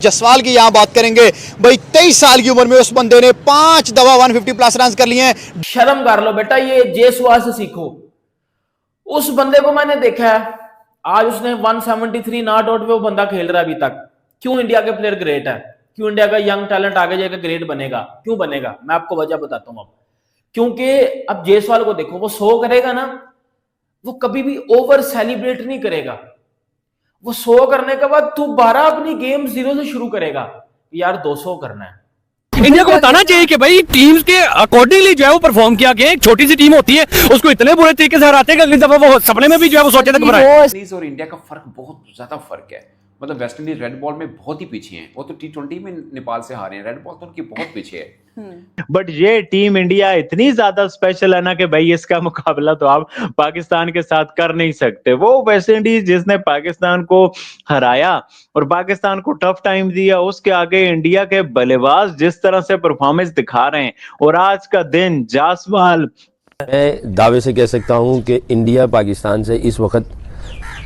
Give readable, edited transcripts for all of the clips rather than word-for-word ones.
जसवाल की यहां बात करेंगे भाई। 23 साल की उम्र में उस बंदे ने 5 दफा 150 प्लस रन कर लिए हैं। शर्म कर लो बेटा, ये जयसवाल से सीखो। उस बंदे को मैंने देखा है, आज उसने 173 नॉट आउट पे वो बंदा खेल रहा है अभी तक। क्यों इंडिया के प्लेयर ग्रेट है? क्यों इंडिया का यंग टैलेंट आगे जाकर ग्रेट बनेगा? क्यों बनेगा? मैं आपको वजह बताता हूं अब। क्योंकि अब जयसवाल को देखो, वो 100 करेगा ना, वो कभी भी ओवर सेलिब्रेट नहीं करेगा। वो 100 करने के बाद तू 12 अपनी गेम 0 से शुरू करेगा, यार 200 करना है। इंडिया को बताना चाहिए कि भाई टीम्स के अकॉर्डिंगली जो है वो परफॉर्म किया गया। एक छोटी सी टीम होती है, उसको इतने बुरे तरीके से हराते हैं कि अगली दफा वो सपने में भी जो है वो सोचे तक घबराए। और इंडिया का फर्क बहुत ज्यादा फर्क है। मतलब वेस्ट इंडीज रेड बॉल में बहुत ही पीछे हैं। वो तो T20 में नेपाल से हारे हैं, रेड बॉल तो उनकी बहुत पीछे है। बट ये टीम इंडिया इतनी ज्यादा स्पेशल है ना कि भाई इसका मुकाबला तो आप पाकिस्तान के साथ कर नहीं सकते। वो वेस्ट इंडीज जिसने पाकिस्तान को हराया और पाकिस्तान को टफ टाइम दिया, उसके आगे इंडिया के बल्लेबाज जिस तरह से परफॉर्मेंस दिखा रहे हैं। और आज का दिन जायसवाल, मैं दावे से कह सकता हूं कि इंडिया पाकिस्तान से इस वक्त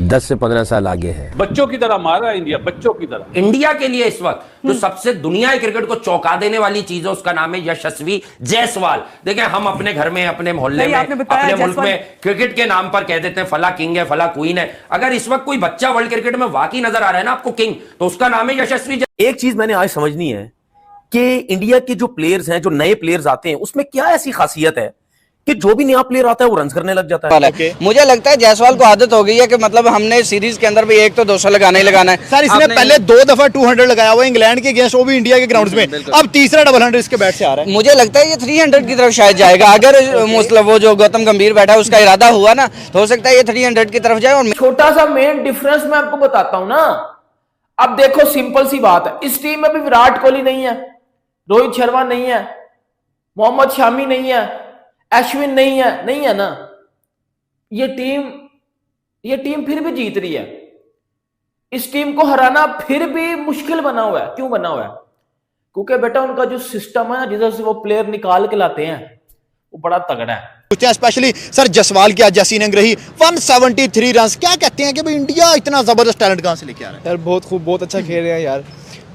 10 से 15 साल आगे है। बच्चों की तरह मार रहा है इंडिया, बच्चों की तरह। इंडिया के लिए इस वक्त जो सबसे दुनिया क्रिकेट को चौंका देने वाली चीज है, उसका नाम है यशस्वी जायसवाल। देखिए, हम अपने घर में, अपने मोहल्ले में, अपने मुल्क में क्रिकेट के नाम पर कह देते हैं फला किंग है, फला क्वीन है। अगर इस वक्त कोई बच्चा वर्ल्ड क्रिकेट में वाकई नजर आ रहा है ना आपको किंग, तो उसका नाम है यशस्वी। एक चीज मैंने आज समझनी है कि इंडिया के जो प्लेयर्स हैं, जो नए प्लेयर्स आते हैं, उसमें क्या ऐसी खासियत है कि जो भी नया प्लेयर आता है वो रन करने लग जाता है। मुझे लगता है जायसवाल को आदत हो गई है कि मतलब हमने सीरीज के अंदर भी एक तो 200 लगाना ही लगाना है। सर इसने पहले 2 दफा 200 लगाया हुआ इंग्लैंड के अगेंस्ट, वो भी इंडिया के ग्राउंड्स में। अब तीसरा डबल 100 इसके बैट से आ रहा है। मुझे लगता है ये 300 की तरफ शायद जाएगा। अगर मतलब वो जो गौतम गंभीर बैठा है उसका इरादा हुआ ना, तो हो सकता है ये 300 की तरफ जाए। और छोटा सा मेन डिफरेंस मैं आपको बताता हूं ना। अब देखो, सिंपल सी बात है, इस टीम में भी विराट कोहली नहीं है, रोहित शर्मा नहीं है, मोहम्मद शामी नहीं है, अश्विन नहीं है ना। ये टीम फिर भी जीत रही है। इस टीम को हराना फिर भी मुश्किल बना हुआ है। क्यों बना हुआ है? क्योंकि बेटा उनका जो सिस्टम है ना, जिससे वो प्लेयर निकाल के लाते हैं, वो बड़ा तगड़ा है। स्पेशली सर जसवाल की आज जैसी इनिंग रही, 173 रन। क्या कहते हैं कि भाई इंडिया इतना जबरदस्त टैलेंट कहां से लेके आ रहा है? यार बहुत खूब, बहुत अच्छा खेल रहे हैं यार।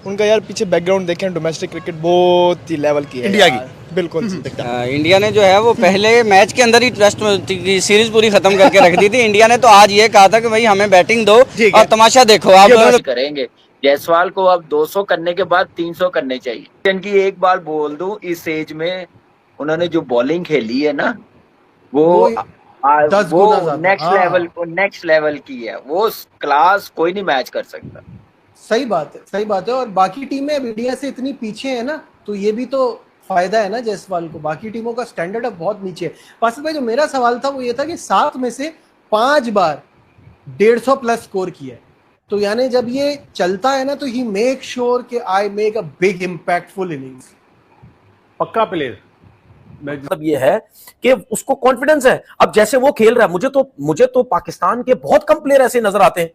उनका यार पीछे बैकग्राउंड देखें, डोमेस्टिक क्रिकेट बहुत ही लेवल की है इंडिया की। बिल्कुल इंडिया ने जो है वो पहले मैच के अंदर ही टेस्ट की सीरीज पूरी खत्म करके रख दी थी। इंडिया ने तो आज ये कहा था कि भाई हमें बैटिंग दो और तमाशा देखो आप। करेंगे जायसवाल को अब 200 करने के बाद 300 करने चाहिए। इनकी एक बार बोल दूं, इस एज में उन्होंने जो बॉलिंग खेली है ना, वो नेक्स्ट लेवल की है। वो क्लास कोई नहीं मैच कर सकता। सही बात है, सही बात है। और बाकी टीमें अब इंडिया से इतनी पीछे है ना, तो ये भी तो फायदा है ना जायसवाल को। बाकी टीमों का स्टैंडर्ड अब बहुत नीचे है। फासिल भाई, जो मेरा सवाल था वो ये था कि 7 में से 5 बार 150 प्लस स्कोर किया है। तो यानी जब ये चलता है ना, तो ही मेक श्योर कि I make a big impactful innings. पक्का प्लेयर। मतलब ये है कि उसको कॉन्फिडेंस है। अब जैसे वो खेल रहा है, मुझे तो पाकिस्तान के बहुत कम प्लेयर ऐसे नजर आते हैं।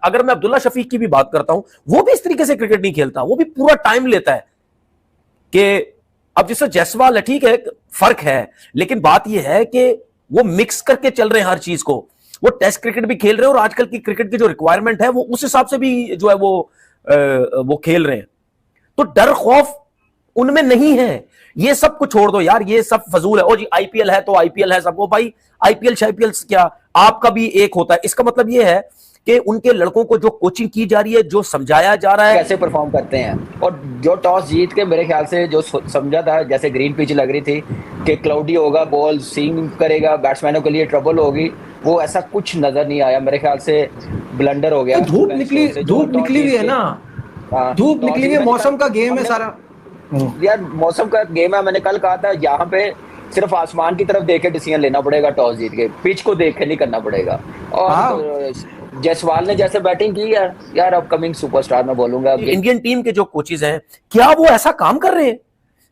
अगर मैं अब्दुल्ला शफीक की भी बात करता हूं, वो भी इस तरीके से क्रिकेट नहीं खेलता। वो भी पूरा टाइम लेता है कि अब जैसे जायसवाल है, ठीक है, फर्क है, लेकिन बात यह है कि वो मिक्स करके चल रहे हैं हर चीज को। वो टेस्ट क्रिकेट भी खेल रहे हैं और आजकल की क्रिकेट की जो रिक्वायरमेंट है वो उस हिसाब से भी जो है वो खेल रहे हैं। तो डर खौफ उनमें नहीं है। ये सब कुछ छोड़ दो यार, ये सब फजूल है। ओ जी आईपीएल है तो आईपीएल है सबको। भाई आईपीएल शाईपीएल क्या, आपका भी एक होता है। इसका मतलब ये है कि उनके लड़कों को जो कोचिंग की जा रही है, जो समझाया जा रहा है, कैसे परफॉर्म करते हैं। और जो टॉस जीत के मेरे ख्याल से जो समझा था, जैसे ग्रीन पिच लग रही थी कि क्लाउडी होगा, बॉल स्विंग करेगा, बैट्समैनों के लिए ट्रबल होगी, वो ऐसा कुछ नजर नहीं आया। मेरे ख्याल से ब्लंडर हो गया। धूप निकली हुई है ना, धूप निकली हुई है। मौसम का गेम है सारा यार, मौसम का गेम है। मैंने कल कहा था यहाँ पे सिर्फ आसमान की तरफ देख के डिसीजन लेना पड़ेगा टॉस जीत के, पिच को देख के नहीं करना पड़ेगा। और जायसवाल ने जैसे बैटिंग की है यार, अपकमिंग सुपरस्टार मैं बोलूंगा। इंडियन टीम के जो कोचेज हैं, क्या वो ऐसा काम कर रहे हैं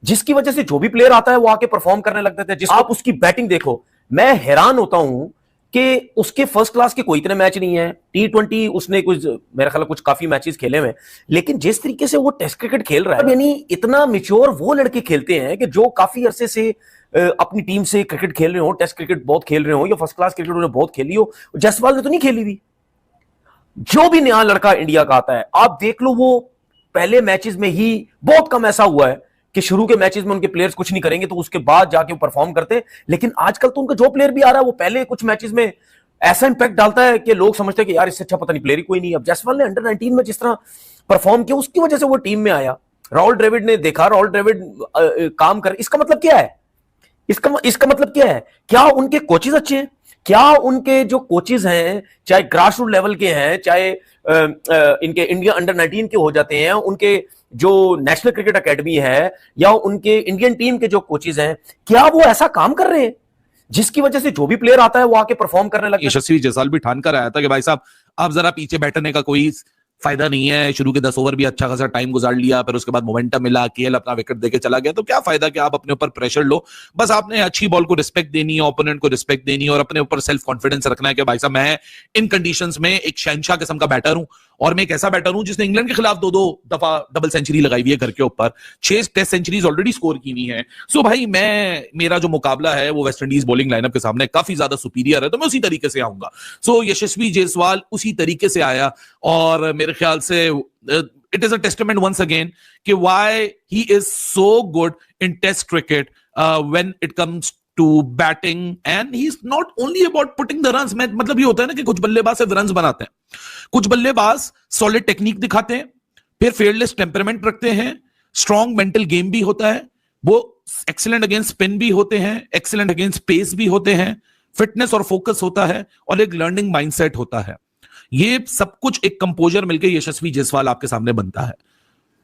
जिसकी वजह से जो भी प्लेयर आता है वो आके परफॉर्म करने लगते थे? आप उसकी बैटिंग देखो, मैं हैरान होता हूं कि उसके फर्स्ट क्लास के कोई इतने मैच नहीं है। T20 उसने कुछ, मेरा ख्याल कुछ काफी मैचेस खेले हुए, लेकिन जिस तरीके से वो टेस्ट क्रिकेट खेल रहा है, यानी इतना मिच्योर वो लड़के खेलते हैं कि जो काफी अरसे से अपनी टीम से क्रिकेट खेल रहे हो, टेस्ट क्रिकेट बहुत खेल रहे हो या फर्स्ट क्लास क्रिकेट उन्होंने बहुत खेली हो। जायसवाल ने तो नहीं खेली हुई। जो भी नया लड़का इंडिया का आता है, आप देख लो, वो पहले मैचेस में ही बहुत कम ऐसा हुआ है कि शुरू के मैचेस में उनके प्लेयर्स कुछ नहीं करेंगे तो उसके बाद जाके वो परफॉर्म करते हैं, लेकिन आजकल तो उनका जो प्लेयर भी आ रहा है वो पहले कुछ मैचेस में ऐसा इंपैक्ट डालता है कि लोग समझते हैं कि यार इससे अच्छा पता नहीं प्लेयर ही कोई नहीं। अब जायसवाल ने अंडर 19 में जिस तरह परफॉर्म किया उसकी वजह से वो टीम में आया। राहुल द्रविड़ ने देखा, राहुल द्रविड़ काम कर, इसका मतलब क्या है? इसका मतलब क्या है? क्या उनके कोचेज अच्छे हैं? क्या उनके जो कोचेज हैं, चाहे ग्रास रूट लेवल के हैं, चाहे इनके इंडिया अंडर 19 के हो जाते हैं, उनके जो नेशनल क्रिकेट एकेडमी है या उनके इंडियन टीम के जो कोचेज हैं, क्या वो ऐसा काम कर रहे हैं जिसकी वजह से जो भी प्लेयर आता है वो आके परफॉर्म करने लगता है? यशस्वी जायसवाल भी ठान कर आया था कि भाई साहब आप जरा पीछे बैठने का कोई फायदा नहीं है। शुरू के 10 ओवर भी अच्छा खासा टाइम गुजार लिया, फिर उसके बाद मोमेंटम मिला, केएल अपना विकेट देके चला गया, तो क्या फायदा कि आप अपने ऊपर प्रेशर लो। बस आपने अच्छी बॉल को रिस्पेक्ट देनी है, ओपोनेंट को रिस्पेक्ट देनी है और अपने ऊपर सेल्फ कॉन्फिडेंस रखना है कि भाई साहब मैं इन कंडीशंस में एक शहनशाह किस्म का बैटर हूं और मैं एक ऐसा बैटर हूं जिसने इंग्लैंड के खिलाफ 2-2 दफा डबल सेंचुरी लगाई हुई है घर के ऊपर, 6 टेस्ट सेंचुरीज ऑलरेडी स्कोर की हुई है। सो भाई मेरा जो मुकाबला है वो वेस्ट इंडीज बॉलिंग लाइनअप के सामने काफी ज्यादा सुपीरियर है, तो मैं उसी तरीके से आऊंगा। सो यशस्वी जायसवाल उसी तरीके से आया और मेरे ख्याल से it is a testament once again कि why he is so good in test cricket when it comes to batting and he's not only about putting the runs। मतलब ये होता है ना कि कुछ बल्लेबाज सिर्फ रन्स बनाते हैं, कुछ बल्लेबाज सॉलिड टेक्निक दिखाते हैं, फिर फेयरलेस टेम्परामेंट रखते हैं, स्ट्रॉन्ग मेंटल गेम भी होता है, वो एक्सीलेंट अगेंस्ट स्पिन भी होते हैं, एक्सीलेंट अगेंस्ट पेस भी होते हैं, फिटनेस और फोकस होता है और एक लर्निंग माइंडसेट होता है। ये सब कुछ एक कंपोजर मिलकर यशस्वी जायसवाल आपके सामने बनता है।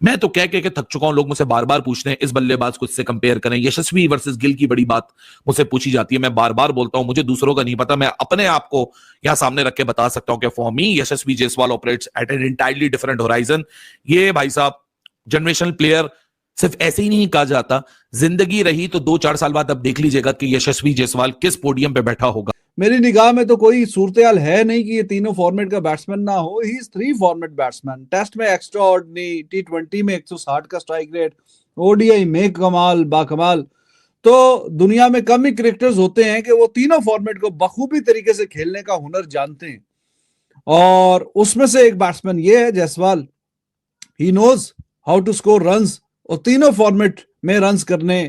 मैं तो कह के थक चुका हूं, लोग मुझसे बार बार पूछते हैं इस बल्लेबाज को इससे कंपेयर करें, यशस्वी वर्सेस गिल की बड़ी बात मुझसे पूछी जाती है। मैं बार बार बोलता हूं मुझे दूसरों का नहीं पता, मैं अपने आप को यहां सामने रख के बता सकता हूं कि for me Yashasvi Jaiswal operates at an entirely different horizon. ये भाई साहब जनरेशनल प्लेयर सिर्फ ऐसे ही नहीं कहा जाता, जिंदगी रही तो 2-4 साल बाद अब देख लीजिएगा कि यशस्वी जायसवाल किस पोडियम पे बैठा होगा। मेरी निगाह में तो कोई सूरत-ए-हाल है नहीं कि ये तीनों फॉर्मेट का बैट्समैन ना हो। He is 3 format batsman. Test में एक्स्ट्रा ऑर्डिनरी, टी20 में 160 का स्ट्राइक रेट, ओडीआई में कमाल बाकमाल। तो दुनिया में कम ही क्रिकेटर्स होते हैं कि वो तीनों फॉर्मेट को बखूबी तरीके से खेलने का हुनर जानते हैं और उसमें से एक बैट्समैन ये है Jaiswal. He knows how to score runs और तीनों फॉर्मेट में रन्स करने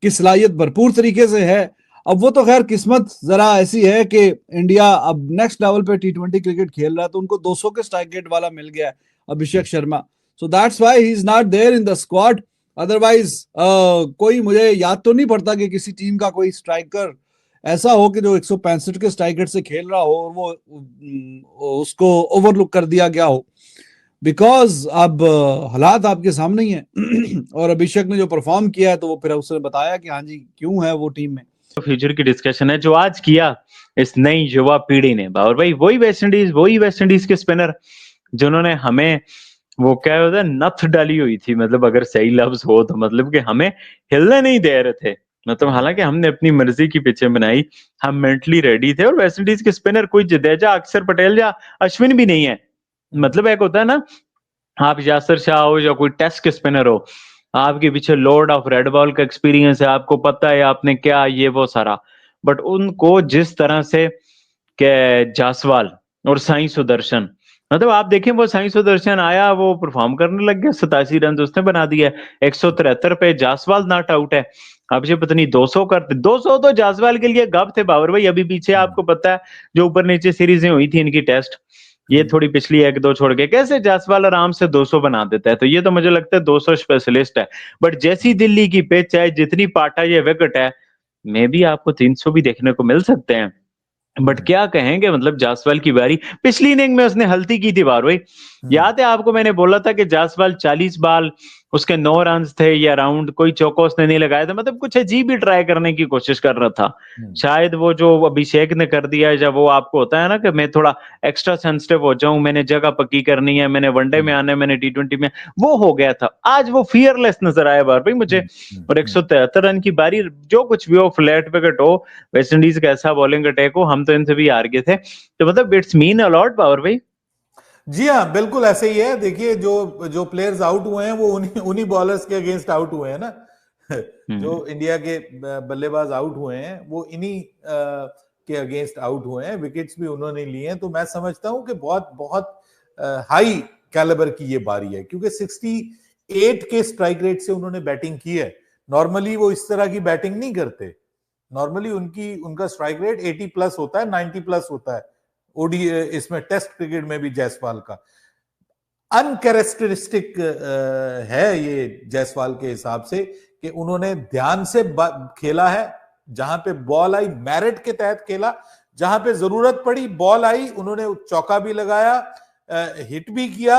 की सलाहियत भरपूर तरीके से है। अब वो तो खैर किस्मत जरा ऐसी है कि इंडिया अब नेक्स्ट लेवल पे टी20 क्रिकेट खेल रहा है, तो उनको 200 के स्ट्राइक रेट वाला मिल गया है Abhishek Sharma. So that's why he is not there in the squad. Otherwise कोई मुझे याद तो नहीं पड़ता कि किसी टीम का कोई स्ट्राइकर ऐसा हो कि जो 165 के स्ट्राइक रेट से खेल रहा हो और वो उसको ओवरलुक कर दिया गया हो, बिकॉज अब हालात आपके सामने ही हैं और अभिषेक ने जो परफॉर्म किया है तो वो फिर उसने बताया कि हाँ जी क्यों है वो टीम में। फ्यूचर की डिस्कशन है जो आज किया इस नई युवा पीढ़ी ने। और भाई वही वेस्ट इंडीज के स्पिनर जिन्होंने हमें वो क्या होता है नथ डाली हुई थी, मतलब अगर सही लफ्ज हो तो, मतलब कि हमें हिलने नहीं दे रहे थे। मतलब हालांकि हमने अपनी मर्जी की पिचें बनाई, हम मेंटली रेडी थे और वेस्ट इंडीज के स्पिनर कोई जडेजा, अक्षर पटेल या अश्विन भी नहीं है। मतलब एक होता है ना आप यासर शाह हो या कोई टेस्ट के स्पिनर हो, आपके पीछे लॉर्ड ऑफ रेड बॉल का एक्सपीरियंस है, आपको पता है आपने क्या ये वो सारा, बट उनको जिस तरह से के जायसवाल और साई सुदर्शन, मतलब आप देखें वो साई सुदर्शन आया वो परफॉर्म करने लग गया, 87 रन उसने बना दिया, 173 पे जायसवाल नॉट आउट है। अब जो पता नहीं 200 करते, 200 तो जायसवाल के लिए गब थे बाबर भाई। अभी पीछे आपको पता है जो ऊपर नीचे सीरीजें हुई थी इनकी टेस्ट, ये थोड़ी पिछली 1-2 छोड़ के कैसे जायसवाल आराम से 200 बना देता है। तो ये तो मुझे लगता है 200 स्पेशलिस्ट है। बट जैसी दिल्ली की पिच है, जितनी पाटा ये विकेट है, मे भी आपको 300 भी देखने को मिल सकते हैं। बट क्या कहेंगे, मतलब जायसवाल की बारी, पिछली इनिंग में उसने हल्ती की थी बार भाई। याद है आपको मैंने बोला था कि जायसवाल 40 बॉल उसके 9 रन थे या राउंड, कोई चौका उसने नहीं लगाया था, मतलब कुछ अजीब ही ट्राई करने की कोशिश कर रहा था। शायद वो जो अभिषेक ने कर दिया है, जब वो आपको होता है ना कि मैं थोड़ा एक्स्ट्रा सेंसिटिव हो जाऊं, मैंने जगह पक्की करनी है, मैंने वनडे में आना है, मैंने टी20 में, वो हो गया था। आज वो फियरलेस नजर आया बार भाई मुझे। और 173 रन की बारी, जो कुछ भी हो, फ्लैट विकेट हो, वेस्ट इंडीज का ऐसा बॉलिंग अटैक हो, हम तो इनसे भी हार गए थे। तो मतलब it's mean a lot Babar भाई। जी हाँ, बिल्कुल ऐसे ही है। देखिए जो प्लेयर्स आउट हुए हैं वो उन्हीं बॉलर्स के अगेंस्ट आउट हुए हैं ना। जो इंडिया के बल्लेबाज आउट हुए हैं वो इन्हीं के अगेंस्ट आउट हुए हैं, विकेट्स भी उन्होंने लिए हैं। तो मैं समझता हूं कि बहुत बहुत हाई कैलिबर की ये बारी है, क्योंकि 68 के स्ट्राइक रेट से उन्होंने बैटिंग की है। नॉर्मली वो इस तरह की बैटिंग नहीं करते, नॉर्मली उनका स्ट्राइक रेट 80 प्लस होता है, 90 प्लस होता है। ओडी इसमें टेस्ट क्रिकेट में भी जायसवाल का अनकैरेक्टरिस्टिक है ये जायसवाल के हिसाब से कि उन्होंने ध्यान से खेला है, जहां पे बॉल आई मेरिट के तहत खेला, जहां पे जरूरत पड़ी बॉल आई उन्होंने चौका भी लगाया, हिट भी किया,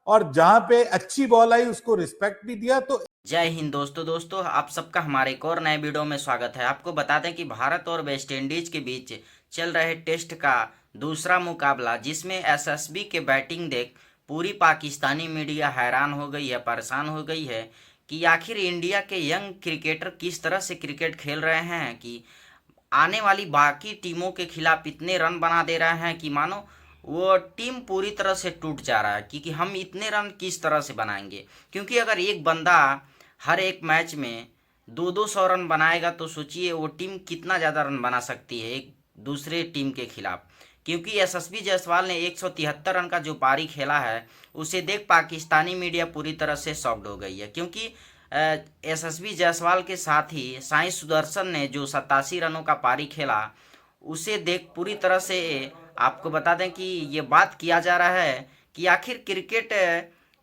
और जहां पे अच्छी बॉल आई उसको रिस्पेक्ट भी दिया। तो जय हिंद दोस्तों आप सबका हमारे एक और नए वीडियो में स्वागत है। आपको बता दें कि भारत और वेस्ट इंडीज के बीच चल रहे टेस्ट का दूसरा मुकाबला, जिसमें एसएसबी के बैटिंग देख पूरी पाकिस्तानी मीडिया हैरान हो गई है, परेशान हो गई है कि आखिर इंडिया के यंग क्रिकेटर किस तरह से क्रिकेट खेल रहे हैं कि आने वाली बाकी टीमों के खिलाफ इतने रन बना दे रहे हैं कि मानो वो टीम पूरी तरह से टूट जा रहा है कि हम इतने रन किस तरह से बनाएंगे। क्योंकि अगर एक बंदा हर एक मैच में 200 रन बनाएगा तो सोचिए वो टीम कितना ज़्यादा रन बना सकती है एक दूसरे टीम के खिलाफ। क्योंकि यशस्वी जायसवाल ने 173 रन का जो पारी खेला है उसे देख पाकिस्तानी मीडिया पूरी तरह से शॉक्ड हो गई है। क्योंकि यशस्वी जायसवाल के साथ ही साई सुदर्शन ने जो 87 रनों का पारी खेला उसे देख पूरी तरह से आपको बता दें कि ये बात किया जा रहा है कि आखिर क्रिकेट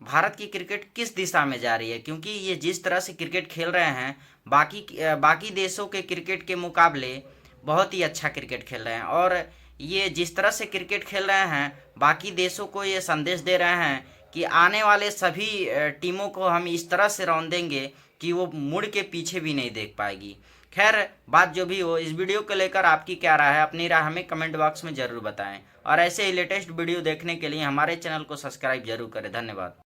भारत की क्रिकेट किस दिशा में जा रही है। क्योंकि ये जिस तरह से क्रिकेट खेल रहे हैं बाकी देशों के क्रिकेट के मुकाबले बहुत ही अच्छा क्रिकेट खेल रहे हैं, और ये जिस तरह से क्रिकेट खेल रहे हैं बाकी देशों को ये संदेश दे रहे हैं कि आने वाले सभी टीमों को हम इस तरह से रौंद देंगे कि वो मुड़ के पीछे भी नहीं देख पाएगी। खैर बात जो भी हो, इस वीडियो को लेकर आपकी क्या राय है, अपनी राय हमें कमेंट बॉक्स में ज़रूर बताएं, और ऐसे ही लेटेस्ट वीडियो देखने के लिए हमारे चैनल को सब्सक्राइब जरूर करें। धन्यवाद।